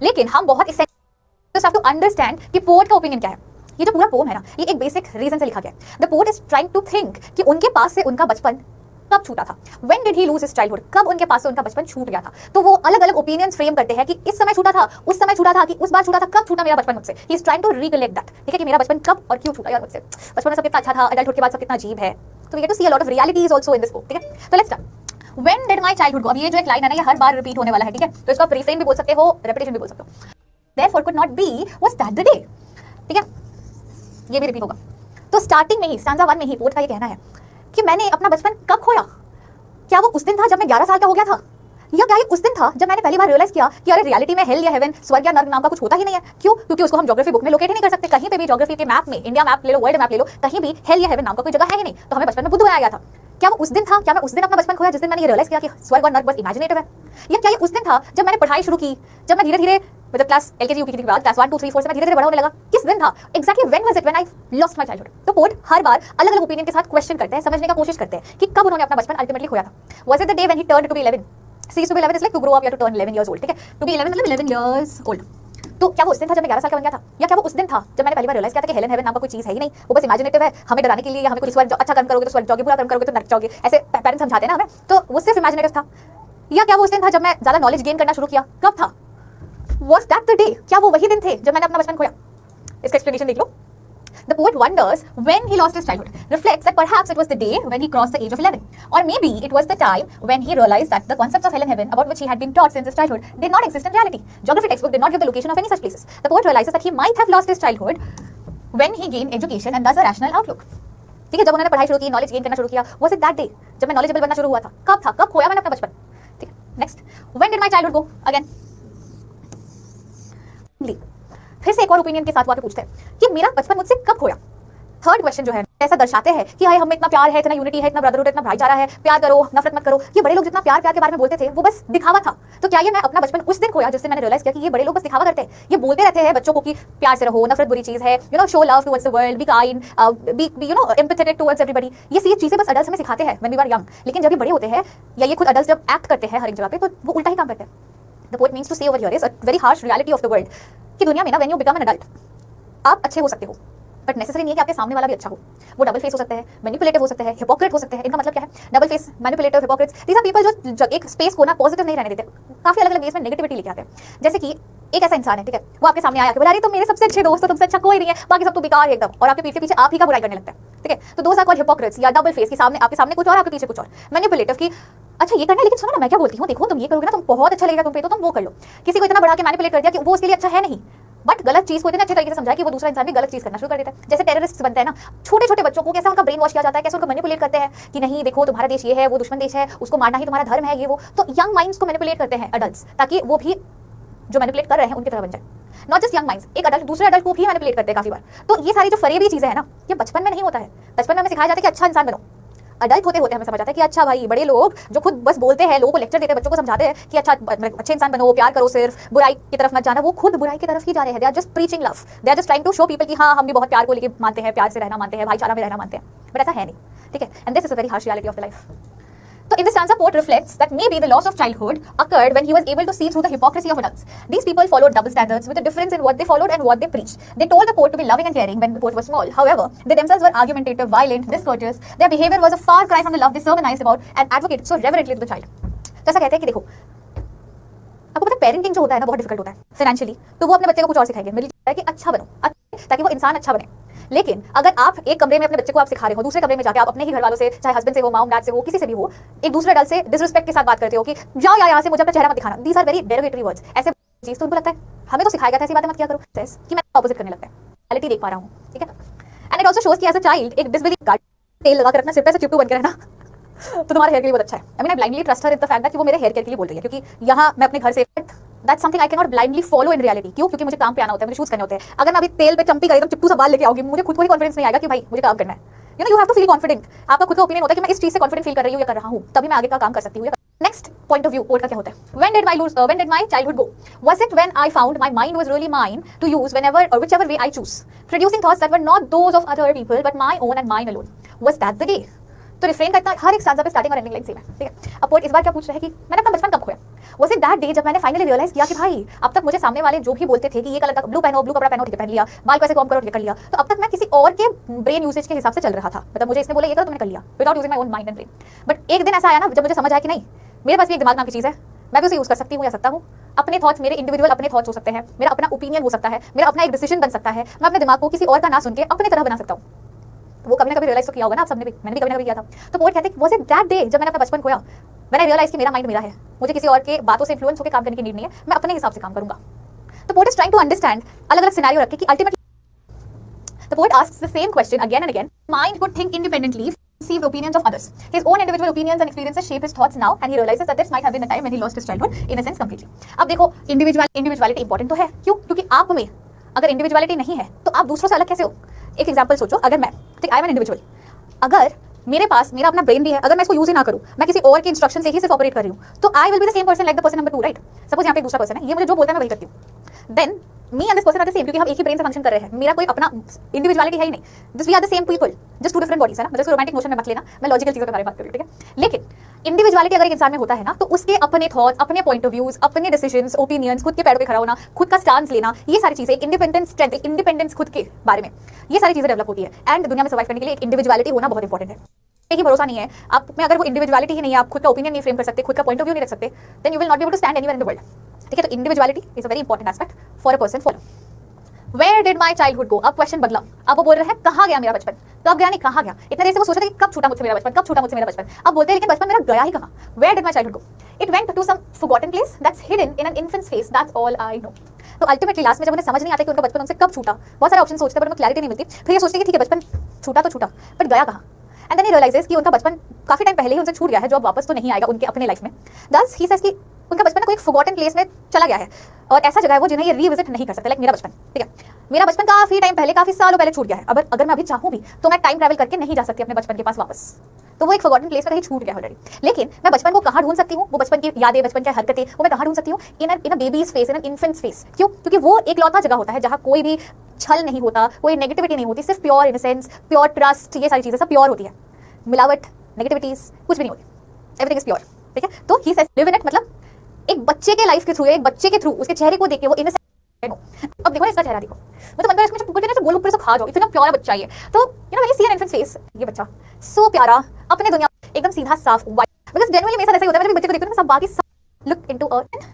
लेकिन हम बहुत essential to understand कि पोएट का ओपिनियन क्या है। ये जो पूरा पोम है ना, ये एक बेसिक रीजन से लिखा गया है। The poet is trying to think कि उनके पास से उनका बचपन कब छूटा था, when did he lose his childhood, कब उनके पास से उनका बचपन छूट गया था। तो वो अलग अलग ओपिनियंस फ्रेम करते हैं कि इस समय छूटा था, उस समय छूटा था, कि उस बार छूटा था, कब छूटा मेरा बचपन मुझसे। He is trying to recollect that, ठीक है, कि मेरा बचपन कब और क्यों छूटा यार मुझसे। बचपन में सब कितना अच्छा था, एडल्टहुड के बाद सब कितना अजीब है। तो we get to see a lot of realities also in this book, ठीक है। तो let's start. When did my childhood go. अब ये जो एक लाइन है ना, ये हर बार रिपीट होने वाला है, ठीक है। तो इसको आप रिफ्रेन भी बोल सकते हो, रेपिटेशन भी बोल सकते हो। Therefore could not be was that the day, ठीक है, ये भी रिपीट होगा। तो स्टार्टिंग में ही स्टैंजा 1 में ही पोएट का ये कहना है कि मैंने अपना बचपन कब खोया। क्या वो उस दिन था जब मैं 11 साल का हो गया था, या क्या ये उस दिन था जब मैंने पहली बार रियलाइज किया कि अरे रियलिटी में हेल या हेवन, स्वर्ग या नर्क नाम का कुछ होता ही नहीं है। क्यों? क्योंकि उसको हम ज्योग्राफी बुक में लोकेट ही नहीं कर सकते। कहीं पे भी ज्योग्राफी के मैप में, इंडिया मैप ले लो, वर्ल्ड मैप ले लो, कहीं भी हेल या हेवन नाम का कोई जगह है ही नहीं। तो हमें बचपन में बुद्ध बनाया गया था। क्या वो उस दिन था? क्या मैं उस दिन अपना बचपन खोया जिस दिन मैंने ये रियलाइज किया कि स्वर्ग और नर्क बस इमेजिनेटिव है? या क्या ये उस दिन था जब मैंने पढ़ाई शुरू की, जब मैं धीरे धीरे मतलब क्लास एलकेजी यूकेजी के बाद क्लास 1 2 3 4 से मैं धीरे धीरे बड़ा होने लगा? किस दिन था exactly? When was it when I lost my childhood? तो पोएट हर बार अलग अलग ओपिनियन के साथ क्वेश्चन करते हैं, समझने का कोशिश करते हैं कि कब उन्होंने अपना बचपन अल्टीमेटली खोया था। Was it the day when he turned to be 11? Cease to be 11 is like to grow up, you have to turn 11 years old, ठीक है। To be 11 मतलब 11 years old। तो क्या वो उस दिन था जब मैं 11 साल का बन गया था, या क्या वो उस दिन था जब मैंने पहली बार रियलाइज किया था कि हेलन हेवन नाम का कोई चीज है ही नहीं, वो बस इमेजिनेटिव है, हमें डराने के लिए, या हमें कोई स्वर्ग अच्छा कर्म करोगे तो स्वर्ग जाओगे, बुरा कर्म करोगे तो नरक जाओगे, ऐसे पेरेंट्स समझाते हैं ना हमें। तो वो सिर्फ इमेजिनेटिव था। या क्या वो उस दिन था जब मैं ज्यादा नॉलेज गेन करना शुरू किया? कब था? Was that the day? क्या वो वही दिन थे जब मैंने अपना बचपन खोया? इसका एक्सप्लेनेशन देख लो। The poet wonders when he lost his childhood, reflects that perhaps it was the day when he crossed the age of 11, or maybe it was the time when he realized that the concepts of hell and heaven, about which he had been taught since his childhood, did not exist in reality. Geography textbook did not give the location of any such places. The poet realizes that he might have lost his childhood when he gained education and thus a rational outlook. ठीक है, जब उन्होंने पढ़ाई शुरू की, knowledge gain करना शुरू किया, was it that day जब मैं नॉलेजेबल बनना शुरू हुआ था? कब था? कब खोया मैंने अपना बचपन? ठीक है, next. When did my childhood go? Again, फिर से एक और ओपिनियन के साथ आके पूछते हैं कि मेरा बचपन मुझसे कब खोया। थर्ड क्वेश्चन जो है ऐसा दर्शाते हैं कि हाय हम में इतना प्यार है, इतना यूनिटी है, इतना ब्रदरहुड, इतना भाईचारा है, प्यार करो, नफरत मत करो। ये बड़े लोग जितना प्यार प्यार के बारे में बोलते थे वो बस दिखावा था। तो क्या ये मैं अपना बचपन उस दिन खोया जिससे मैंने रियलाइज किया कि ये बड़े लोग बस दिखावा करते हैं। ये बोलते रहते हैं बच्चों को कि प्यार से रहो, नफरत बुरी चीज है, you know, show love towards the world, be kind, be you know empathetic towards everybody. ये सारी चीजें बस अडल्ट्स हमें सिखाते हैं व्हेन वी आर यंग, लेकिन जब ये बड़े होते हैं या ये खुद अडल्ट्स जब एक्ट करते हैं हर एक जगह पे, तो वो उल्टा ही काम करते हैं। द पोएट मीन्स टू से over here is a very harsh reality of the world कि दुनिया में ना when you become an adult आप अच्छे हो सकते हो, बट नेसेसरी नहीं है कि आपके सामने वाला भी अच्छा हो। वो डबल फेस हो सकते हैं, मैनिपुलेटिव हो सकते हैं, हिपोक्रेट हो सकते हैं। इनका मतलब क्या है? Double face, manipulative, hypocrites, these are people जो एक स्पेस को ना पॉजिटिव नहीं रहने देते, काफी अलग अलग वेज में नेगेटिविटी लेके आते हैं। जैसे कि एक ऐसा इंसान है, ठीक है, वो आपके सामने आया कि बोला अरे तुम मेरे सबसे अच्छे दोस्त हो, तुमसे अच्छा कोई नहीं है, बाकी सब तो बेकार है एकदम, और आपके पीठ के पीछे आप ही का बुराई करने लगता है, ठीक है। तो दोस आर कॉल्ड हिपोक्रेट्स या डबल फेस, की सामने आपके सामने कुछ और आपके पीछे कुछ और। मैनिपुलेटिव की अच्छा ये करना है, लेकिन सुनो ना मैं क्या बोलती हूँ, देखो तुम ये करोगे ना तुम बहुत अच्छा लगेगा तुम पे, तो तुम वो कर लो। किसी को इतना बढ़ा के मैनिपुलेट कर दिया कि वो उसके लिए अच्छा है नहीं, बट गलत चीज को इतने अच्छे तरीके से समझाया कि वो दूसरा इंसान भी गलत चीज करना शुरू कर देता है। जैसे टेररिस्ट बनते हैं ना, छोटे छोटे बच्चों को कैसे उनका ब्रेन वॉश किया जाता है, कैसे उनको मैनिपुलेट करते हैं कि नहीं देखो तुम्हारा देश ये है, वो दुश्मन देश है, उसको मारना ही तुम्हारा धर्म है, ये वो। तो यंग माइंड्स को मैनिपुलेट करते हैं अडल्ट्स, ताकि वो भी जो मैनिपुलेट कर रहे हैं उनकी तरह बन जाए। नॉट जस्ट यंग माइंड्स, एक अडल्ट दूसरे अडल्ट को भी मैनिपुलेट करते हैं काफी बार। तो ये सारी जो फरेबी चीजें हैं ना, ये बचपन में नहीं होता है। बचपन में हमें सिखाया जाता है कि अच्छा इंसान बनो। अडल्ट होते होते हमें समझ आता है कि अच्छा भाई, बड़े लोग जो खुद बस बोलते हैं, लोगों को लेक्चर देते हैं, बच्चों को समझाते हैं कि अच्छा अच्छे इंसान बनो, प्यार करो, सिर्फ बुराई की तरफ मत जाना, वो खुद बुराई की तरफ ही जा रहे हैं। They are just preaching love, they are just trying to show people कि हाँ हम भी बहुत प्यार को लेके मानते हैं, प्यार से रहना मानते हैं, भाईचारा में रहना मानते हैं, बट ऐसा है नहीं, ठीक है। And this is a very harsh reality of the life. So in this stanza, poet reflects that maybe the loss of childhood occurred when he was able to see through the hypocrisy of adults. These people followed double standards with a difference in what they followed and what they preached. They told the poet to be loving and caring when the poet was small. However, they themselves were argumentative, violent, discourteous. Their behavior was a far cry from the love they sermonized about and advocated so reverently to the child. तो ऐसा कहते हैं कि देखो, आपको पता है parenting जो होता है ना बहुत डिफिकल्ट होता है फाइनेंशियली, तो वो अपने बच्चे को कुछ और सिखाएंगे, मिल जाए कि अच्छा बनो, ताकि वो इंसान अच्छा बने। लेकिन अगर आप एक कमरे में अपने बच्चे को आप सिखा रहे हो, दूसरे कमरे में जाके आप अपने ही घर वालों से, चाहे हस्बैंड से हो, मॉम डैड से हो, किसी से भी हो, एक दूसरे अडल्ट से डिसरिस्पेक्ट के साथ बात करते हो कि जाओ यार यहाँ से, मुझे अपना चेहरा मत दिखाना। These are very derogatory words. ऐसे चीज तो उनको लगता है हमें तो सिखाया गया था ऐसी बातें मत किया करो, कि मैं ऑपोजिट करने लगता है। रियलिटी देख पा रहा हूँ, ठीक है। एंड इट आल्सो शोज कि एज अ चाइल्ड एक डिसबिलीव गार्ड तेल लगा कर रखना, सिर पे से चिपटू बन के रहना तो तुम्हारे हेयर के लिए बहुत अच्छा है। I mean I blindly trust her in the fact that कि वो मेरे हेयर केयर के लिए बोल रही है, क्योंकि यहाँ मैं अपने घर से that's something I can not blindly follow in reality. क्यों? क्योंकि मुझे काम पे आना होता है, मुझे शूज करने होते हैं। अगर मैं अभी तेल पे चंपी कर एकदम चिपटू सा बाल लेके आऊंगी, मुझे खुद को ही कॉन्फिडेंस नहीं आएगा कि भाई मुझे काम करना है। You know you have to feel confident. आपका खुद का ओपिनियन होता है कि मैं इस चीज से कॉन्फिडेंट फील कर रही हूँ या कर रहा हूँ, तभी मैं आगे का काम कर सकती हूँ। Next point of view poet का क्या होता है? When did my childhood go? Was it when I found my mind was really mine to use whenever or whichever way I choose, producing thoughts that were not those of other people but my own and mine alone? Was that the day? तो refrain का इतना हर एक stanza पे starting और ending line same है, ठीक है। अब पोएट इस बार क्या पूछ रहा है कि मैंने अपना बचपन कब खोया? Was it that day जब मैंने फाइनली रियलाइज किया कि भाई अब तक मुझे सामने वाले जो भी बोलते थे कि ये कलर का ब्लू पहनो, ब्लू कपड़ा पहनो, ठीक है पहन लिया, बाल को ऐसे कॉम करो, ठीक है कर लिया, तो अब तक मैं किसी और के ब्रेन यूसेज के हिसाब से चल रहा था। मतलब मुझे इसने बोला ये करो, तुमने कर लिया without using my own mind and brain. But एक दिन ऐसा आया ना जब मुझे समझ आया कि नहीं, मेरे पास भी एक दिमाग नाम की चीज़ है, मैं भी उसे यूज कर सकती हूँ या सकता हूँ। अपने थॉट्स मेरे इंडिविजुअल अपने थॉट्स हो सकते हैं, मेरा अपना ओपिनियन हो सकता है, मेरा अपना एक डिसीजन बन सकता है, मैं अपने दिमाग को किसी और का ना सुन के अपनी तरह बना सकता हूँ। वो कभी ना कभी रियलाइज तो किया होगा ना आप सबने भी, मैंने भी कभी ना कभी किया था। तो पोएट कहते हैं वाज इट दैट डे जब मैंने अपना बचपन खोया, मैंने रियलाइज कि मेरा माइंड मेरा है, मुझे किसी और के बातों से इन्फ्लुएंस होकर काम करने की नीड नहीं है, मैं अपने हिसाब से काम करूंगा। तो poet is trying to understand अलग अलग सिनेरियो रख के कि ultimately the poet asks the same question again and again. Mind could think independently, perceive the opinions of others. His own individual opinions and experiences shape his thoughts now, and he realizes that this might have been the time when he lost his childhood innocence completely. अब देखो individuality important तो है, क्यों? क्योंकि आप में अगर individuality नहीं है तो आप दूसरों से अलग कैसे हो? एक एग्जाम्पल सोचो, अगर मैं ठीक आई एम एन इंडिविजुअल, अगर मेरे पास मेरा अपना ब्रेन भी है, अगर मैं इसको यूज ही ना करूं, मैं किसी और के इंस्ट्रक्शन से ही सिर्फ ऑपरेट कर रही हूं, तो I will be the same person like the person number 2, right? Suppose यहाँ पे एक दूसरा पर्सन है, ये मुझे जो बोलता है मैं वही करती हूँ, then me and this person are the same, क्योंकि हम एक ही ब्रेन से फंक्शन कर रहे हैं, मेरा कोई अपना इंडिविजुअलिटी है ही नहीं, this we are the same people, just two different bodies है ना। मतलब रोमांटिक मोशन में मत लेना, मैं लॉजिकल चीजों के बारे में बात कर रही हूँ, ठीक है? लेकिन इंडिविजुअलिटी अगर एक इंसान में होता है ना, तो उसके अपने थॉट्स, अपने पॉइंट ऑफ व्यूज, अपने डिसीजंस, ओपिनियंस, खुद के पैरों पे खड़ा होना, खुद का स्टांस लेना, ये सारी चीजें, इंडिपेंडेंस, स्ट्रेंथ, इंडिपेंडेंस खुद के बारे में, ये सारी चीजें डेवलप होती है। एंड दुनिया में सर्वाइव करने के लिए एक इंडिविजुअलिटी होना बहुत इंपॉर्टेंट है। एक ही भरोसा नहीं है आप में, अगर वो इंडिविजुअलिटी ही नहीं है, आप खुद का ओपिनियन नहीं फ्रेम कर सकते, खुद का पॉइंट ऑफ व्यू नहीं रख सकते, then you will not be able to stand anywhere in the world, ठीक है? तो individuality is a very important aspect for a person follow. Where did my childhood go? अब क्वेश्चन बदला, अब वो बोल रहे हैं कहाँ गया मेरा बचपन, कब गया नहीं कहाँ गया। इतना देर से वो सोच रहे थे कि कब छूटा मुझसे मेरा बचपन, कब छूटा मुझसे मेरा बचपन, अब बोलते हैं लेकिन बचपन मेरा गया ही कहाँ? Where did my childhood go? It went to some forgotten place that's hidden in an infant's face, that's all I know. तो अल्टीमेटली लास्ट में जब उन्हें समझ नहीं आता कि उनका बचपन उनसे कब छूटा, बहुत सारे ऑप्शन सोचते हैं पर उनको क्लैरिटी नहीं मिलती, फिर ये सोचते हैं कि ठीक है बचपन छूटा तो छूटा, बट गया कहाँ? एंड देन ही रियलाइजेस कि उनका बचपन काफी टाइम पहले ही उनसे छूट गया है, जो अब वापस तो नहीं आएगा उनके अपने लाइफ में। दस ही सेज कि उनका बचपन कोई एक फॉरगॉटन प्लेस में चला गया है, और ऐसा जगह है वो जिन्हें ये रीविजिट नहीं कर सकते। लाइक मेरा बचपन, ठीक है, मेरा बचपन काफी टाइम पहले, काफी सालों पहले छूट गया है। अगर मैं अभी चाहूँ भी तो मैं टाइम ट्रैवल करके नहीं जा सकती अपने बचपन के पास वापस, तो वो एक फॉरगॉटन प्लेस में कहीं छूट गया ऑलरेडी। लेकिन मैं बचपन को कहाँ ढूंढ सकती हूँ? वो बचपन की यादें, बचपन की हरकतें, वो मैं कहाँ ढूंढ सकती हूँ? In a baby's face, in an infant's face. क्यों? क्योंकि वो एक लौता जगह होता है जहाँ कोई भी छल नहीं होता, कोई नेगेटिविटी नहीं होती, सिर्फ प्योर इनोसेंस, प्योर ट्रस्ट, ये सारी चीजें सब प्योर होती है, मिलावट, नेगेटिविटीज कुछ भी नहीं होती, एवरीथिंग इज प्योर, ठीक है? तो he says live in it, मतलब एक बच्चे के लाइफ के थ्रू, एक बच्चे के थ्रू उसके चेहरे को देख के वो इनोसेंट। अब देखो ना इसका चेहरा देखो, मैं तो मन कर इसमें पकड़ के ना गोल ऊपर से खा जाओ, इतना प्यारा बच्चा है ये। तो you know when you see an infant face, ये बच्चा सो प्यारा, अपने दुनिया एकदम सीधा साफ व्हाइट, बिकॉज़ जनरली मेरे साथ ऐसा ही होता है, मैं बच्चे को देखती हूं ना सब बाकी look into earth.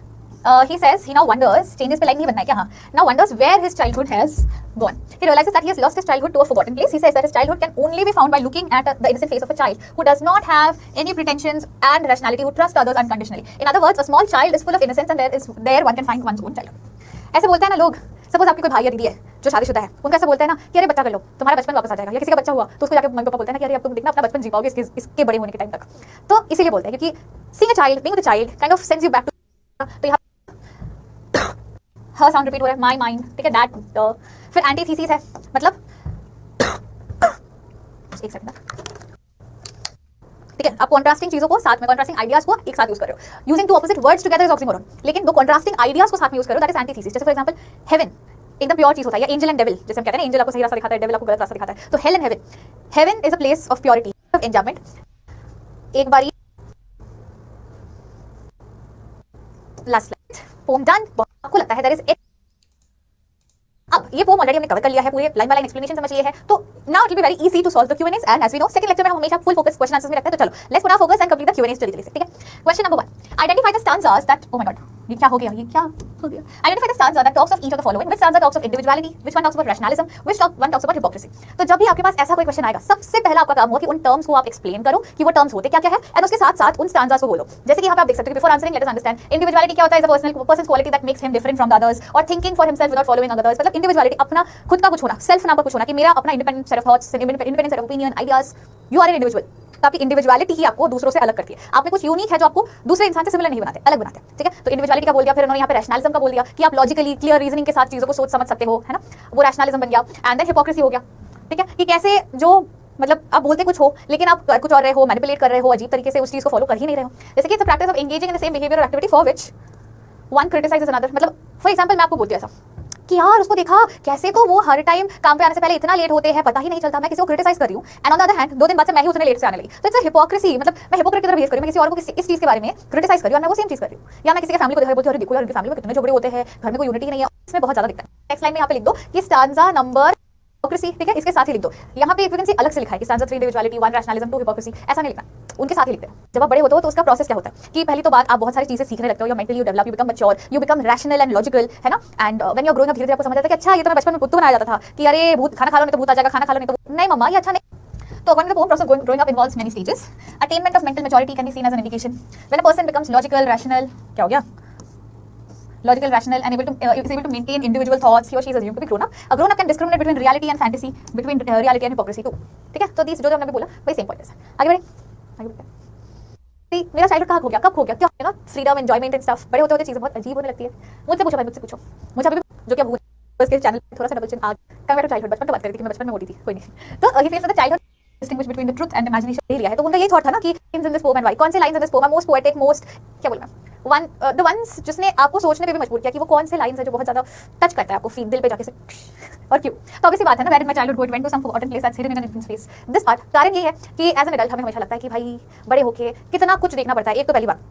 He says he now wonders, changes पे लाइन नहीं बनना है क्या? हाँ, now wonders where his childhood has gone. He realizes that he has lost his childhood to a forgotten place. He says that his childhood can only be found by looking at the innocent face of a child who does not have any pretensions and rationality, who trusts others unconditionally. In other words, a small child is full of innocence, and there one can find one's own childhood. ऐसे बोलते हैं ना लोग, suppose आपकी कोई भाई या दीदी है जो शादीशुदा है, उनका ऐसा बोलते हैं ना कि अरे बच्चा कर लो तुम्हारा बचपन वापस आ जाएगा, या किसी का बच्चा हुआ तो उसको जाकर मम्मी पापा बोलते हैं ना कि अरे अब तुम देखना अपना बचपन जी पाओगे इसके बड़े होने के टाइम तक। तो इसीलिए बोलते हैं क्योंकि seeing a child, being with a child kind of sends you back to, तो यहाँ हर साउंड रिपीट हो रहा है, माई माइंड, ठीक है, दैट। फिर एंटीथीसिस है, मतलब एक सेकंड, ठीक है, आप कॉन्ट्रास्टिंग चीजों को साथ में, कॉन्ट्रास्टिंग आइडियाज को एक साथ यूज कर रहे हो, using two opposite words together is oxymoron, लेकिन दो कॉन्ट्रास्टिंग आइडियाज को साथ में यूज करो, दैट इज एंटीथीसिस। जैसे फॉर एग्जांपल हेवन एकदम प्योर चीज होता है, या एंजल एंड डेविल जैसे हम कहते हैं ना, एंजल आपको सही रास्ता दिखाता है, डेविल आपको गलत रास्ता दिखाता है। तो hello and heaven, heaven is a place of purity, of enjoyment. एक बारी लास्ट पोम डन, आपको लगता है देयर इज, अब ये पोम ऑलरेडी हमने कवर कर लिया है, पूरे लाइन बाय लाइन एक्सप्लेनेशन समझ लिए है, तो now it will be very easy to solve the QNs. And as we know second lecture में हम हमेशा फुल फोकस क्वेश्चन आंसर्स में रखते हैं, तो चलो let's put our focus and complete the QNs जल्दी जल्दी से, ठीक है? Question number 1, identify the stanzas that, oh my god ये क्या हो गया, ये क्या हो गया? Identify the stanza that talks of each of the following, which stanza talks of individuality, which one talks about rationalism, which one talks about hypocrisy. तो जब भी आपके पास ऐसा कोई क्वेश्चन आएगा, सबसे पहला आपका काम होगा कि उन टर्म्स को आप एक्सप्लेन करो कि वो टर्म्स होते क्या-क्या है, एंड उसके साथ-साथ उन स्टांजास को बोलो। जैसे कि यहाँ पे आप देख सकते हो कि before answering let us understand individuality क्या होता है, is a personal quality that makes him different from the others, और thinking for himself without following others, मतलब इंडिविजुअलिटी अपना खुद का कुछ होना, सेल्फ नाम का कुछ होना, कि मेरा अपना independent set of thoughts, independent set of opinion, ideas, you are an individual. तो आपकी इंडिविजुअलिटी ही आपको दूसरों से अलग करती है, आप में कुछ यूनिक है जो आपको दूसरे इंसान से सिमिलर नहीं बनाते, अलग बनाते हैं, ठीक है? तो इंडिविजुअलिटी का बोल दिया, फिर उन्होंने यहाँ पे रैशनलिज्म का बोल दिया कि आप लॉजिकली क्लियर रीजनिंग के साथ चीजों को सोच समझ सकते हो, है ना, वो रैशनलिज्म बन गया। एंड देन हिपोक्रेसी हो गया, ठीक है, कि कैसे जो मतलब आप बोलते कुछ हो लेकिन आप कर कुछ और रहे हो, मैनिपुलेट कर रहे हो, अजीब तरीके से उस चीज को फॉलो कर ही नहीं रहे हो। जैसे कि it's a practice of engaging in the same behaviour और activity for which one criticises another. मतलब फॉर एग्जांपल मैं आपको बोलती हूं ऐसा कि यार उसको देखा कैसे तो वो हर टाइम काम पे आने से पहले इतना लेट होते हैं, पता ही नहीं चलता, मैं किसी को क्रिटिसाइज कर रही हूँ, and on the other hand 2 दिन बाद से मैं ही उतने लेट से आने लगी। तो इट्स हिपोक्रेसी, मतलब मैं हिपोक्रेट की तरह बिहेव कर रही हूँ, मैं किसी और को इस चीज के बारे में क्रिटिसाइज कर रही हूँ और मैं वो सेम चीज कर रही हूँ। या मैं किसी के फैमिली को देखा बोलती हूँ, देखो यार उनकी फैमिली में कितने झगड़े होते हैं, घर में कोई यूनिटी नहीं है, इसमें बहुत ज्यादा दिखता है। नेक्स्ट लाइन में यहाँ पे लिख दो कि स्टांजा नंबर हिपोक्रेसी, ठीक है, इसके साथ ही लिख दो। यहाँ पे एक अलग से लिखा है कि स्टांजा 3 इंडिविजुअलिटी 1 रैशनलिज्म 2 हिपोक्रेसी, ऐसा नहीं लिखना, उनके साथ ही लिखते हैं। जब आप बड़े होते हो तो उसका प्रोसेस क्या होता है कि पहली तो बात आप बहुत सारी चीजें सीखने लगते हो, you mentally you develop, you become mature, you become rational and logical, है ना। And when you are growing up धीरे-धीरे आपको समझ आता है कि अच्छा ये तो मैं बचपन में बुद्धू बनाया जाता था कि अरे भूत खाना खा लो नहीं तो भूत आ जाएगा, खाना खा लो नहीं तो नहीं मम्मा ये अच्छा नहीं। तो according to the poem, process of growing up involves many stages. Attainment of mental maturity can be seen as an indication. When a person becomes logical, rational, क्या हो गया? Logical, rational, and is able to maintain individual thoughts, he or she is assumed to be grown up. A grown up can discriminate between reality and fantasy, between reality and hypocrisy too. ठीक है? तो these जो हमने अभी बोला वही same point है। आगे बढ़े। मेरा चाइल्डहुड कहाँ खो गया, कब खो गया, क्या हो गया ना, फ्रीडम, एंजॉयमेंट एंड स्टफ। बड़े होते होते चीजें बहुत अजीब होने लगती है। मुझसे पूछो भाई, मुझसे पूछो, मुझे अभी जो क्या भूल उसके चैनल थोड़ा सा डबल चिन आ कम बैक टू चाइल्डहुड, बचपन की बात कर रही थी, मैं बचपन में मोटी थी, कोई नहीं। तो ये face the childhood distinguish between the truth and imagination ले लिया है। तो उनका यही थॉट था ना कि lines in this poem and why, कौन से lines in this poem most poetic, most क्या बोलूं मैं, द वंस जिसने आपको सोचने पे भी मजबूर किया कि वो कौन से लाइंस है जो बहुत ज्यादा टच करता है आपको फील दिल पे जाके से और क्यों। तो ऑब्वियसली बात है ना, where in my childhood went to some forgotten place that's hidden in an infant space. This part कारण ये है कि एज एन एडल्ट हमें हमेशा लगता है कि भाई बड़े होके कितना कुछ देखना पड़ता है। एक तो पहली बात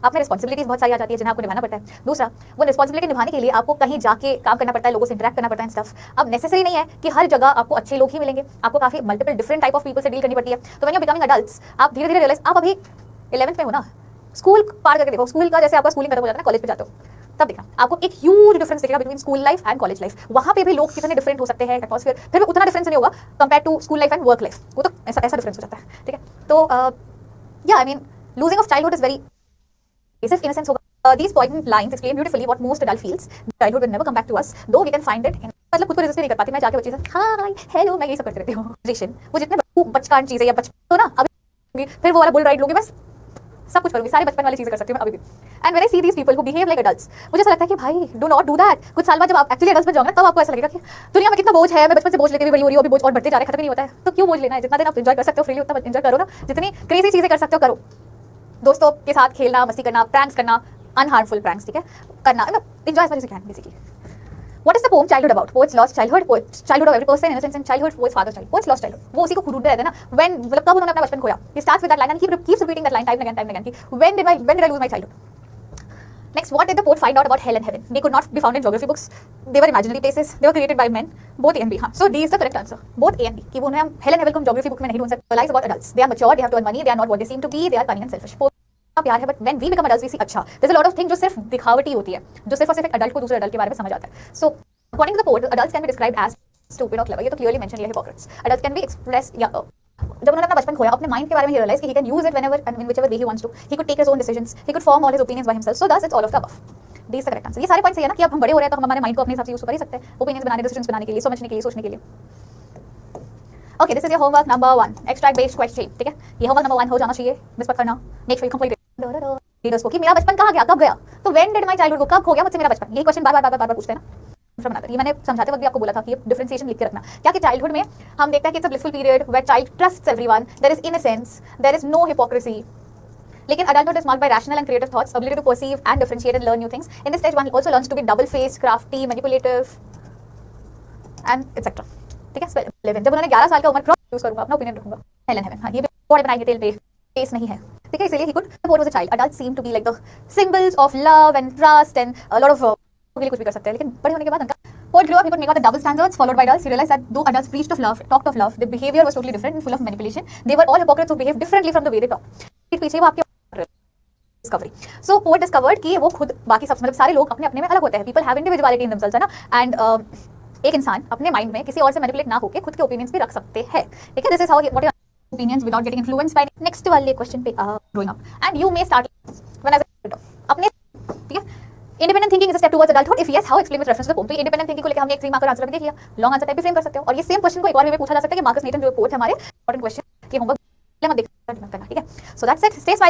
आप में रिस्पॉन्सिबिलिटीज बहुत सारी आ जाती है जिन्हें आपको निभाना पड़ता है। दूसरा, वो रिस्पॉन्सिबिलिटी निभाने के लिए आपको कहीं जाके काम करना पड़ता है, लोगों से इंटरेक्ट करना पड़ता है स्टफ। अब नेसेसरी नहीं है कि हर जगह आपको अच्छे लोग ही मिलेंगे, आपको काफी multiple different type of people से डील करनी पड़ती है। तो व्हेन यू बिकमिंग अडल्ट्स आप धीरे धीरे रियलाइज, आप अभी 11th में हो ना, स्कूल पार करके देखो, स्कूल का जैसे आपका स्कूलिंग खत्म हो जाता है ना, कॉलेज पे जाते हो, तब देखा आपको एक ह्यूज डिफरेंस दिखेगा between school life and college life. वहां पे भी लोग कितने डिफरेंट हो सकते हैं, एटमॉस्फेयर फिर भी उतना डिफरेंस नहीं होगा compare to school life and work life, वो तो ऐसा डिफरेंस हो जाता है। ठीक है, तो या I mean losing of childhood is very basic innocence होगा। These poignant lines explain beautifully what most adult feels. Childhood will never come back to us, though we can find it in, मतलब खुद को resist नहीं कर पाती मैं जाके बच्चे से हाय हेलो मैं यही सब करते रहती हूँ। वो जितने बचकान चीजें या बचपन तो ना अभी फिर वो वाला बुल राइड लूंगी, बस सब कुछ करूंगी, सारी बचपन वाली चीजें कर सकती हूँ मैं अभी भी। And when I see these people who behave like adults, मुझे ऐसा लगता है कि भाई डू नॉट डू दैट। कुछ साल बाद जब आप एक्चुअली एडल्ट्स बन जाओगे तब आपको ऐसा लगेगा कि दुनिया में कितना बोझ है, मैं बचपन से बोझ लेके भी बड़ी हो रही हूँ, अभी बोझ और बढ़ते जा रहा है, खत्म नहीं होता है। तो क्यों बोझ लेना है, जितना दिन आप एंजॉय कर सकते हो फ्रीली उतना एंजॉय करो ना, जितनी क्रेजी चीजें कर सकते हो करो। दोस्तों के साथ खेलना, मस्ती करना, प्रैंक्स करना, अनहार्मफुल प्रैंक्स, ठीक है, करना, enjoy as much as you can basically. What is the poem Childhood about? Poets lost childhood, childhood of every person, innocence in childhood, poets father's child. Poets lost childhood. वो उसी को ढूंढते रहते हैं ना, when मतलब कब उन्होंने अपना बचपन खोया। He starts with that line and keeps repeating that line time and again कि when did I lose my childhood? Next, what did the poet find out about hell and heaven? They could not be found in geography books. They were imaginary places. They were created by men. Both A and B. हाँ, so D is the correct answer. Both A and B. कि वो उन्हें hell and heaven को हम geography book में नहीं ढूंढ सकते। Lies about adults. They are mature. They have to earn money. They are not what they seem to be. They are cunning and selfish. प्यार है, but when we become adults we see अच्छा there's a lot of things जो सिर्फ दिखावटी होती है, जो सिर्फ और सिर्फ एक अडल्ट को दूसरे अडल्ट के बारे में समझ आता है। So according to the poet adults can be described as stupid or clever. ये तो क्लियरली मेंशन किया है hypocrites. Adults can be expressed या जब उन्होंने अपना बचपन खोया, अपने माइंड के बारे में रियलाइज कि he can use it whenever and in whichever way he wants to. He could take his own decisions. He could form all his opinions by himself. So thus it's all of the above. D is the correct answer. ये सारे points सही है ना कि अब हम बड़े हो रहे हैं तो हम हमारे माइंड को अपने हिसाब से यूज कर ही सकते हैं, ओपिनियंस बनाने, डिसीजंस बनाने के लिए, समझने के लिए, सोचने के लिए। Okay, this is your homework number 1, extract based question. ठीक है, ये होमवर्क नंबर 1 हो जाना चाहिए, मिस मत करना। Make sure you complete readers को कि मेरा बचपन कहाँ गया, कब गया। तो व्हेन डिड माय चाइल्डहुड, कब हो गया मुझसे मेरा बचपन, ये क्वेश्चन बार बार पूछते हैं ना। ये मैंने समझाते वक्त भी आपको बोला था कि डिफरेंशिएशन लिख के रखना, क्या कि चाइल्डहुड में हम देखते हैं कि it's a blissful period where child trusts everyone, there is innocence, there is no hypocrisy. लेकिन adulthood is marked by rational and creative thoughts, ability to perceive and differentiate and learn new things. In this stage, one also learns to be double-faced, crafty, manipulative, and etc. ठीक है, 11 जब उन्होंने 11 साल का उम्र cross use करूंगा, अपना opinion रखूंगा। Hell and heaven, हाँ ये भी बड़े बनाएंगे तेल पे, केस नहीं है, ठीक है, इसलिए he could support was a child. Adults seem to be like the symbols of love and trust and a lot of के लिए कुछ भी कर सकते हैं, लेकिन बड़े होने के बाद उनका poet grew up, he could make out the double standards followed by adults. He realized that though adults preached of love, talked of love, their behavior was totally different and full of manipulation. They were all hypocrites who behaved differently from the way they talk. पीछे वो आपके discovery. सो poet discovered कि वो खुद बाकी सब मतलब सारे लोग अपने अपने में अलग होते हैं। People have individuality in themselves, है ना। एंड एक इंसान अपने माइंड में किसी और से मैनिपुलेट ना होकर खुद के ओपिनियंस भी रख सकते हैं। ठीक है, this is how what your opinions without getting influenced by next वाले क्वेश्चन पे growing up and you may start when age अपने, ठीक है, independent thinking is a step towards adulthood. If yes, how explain with reference to the poem. तो independent thinking को लेकर हमने एक 3 मार्कर आंसर भी देख लिया, लॉन्ग आंसर टाइप भी फ्रेम कर सकते हो। और ये सेम क्वेश्चन को एक और वे में पूछा जा सकता है कि मार्कस नेटन जो पोएट हमारे इंपॉर्टेंट क्वेश्चन ये होमवर्क मत देखना, ठीक है। So that's it, stay smiling.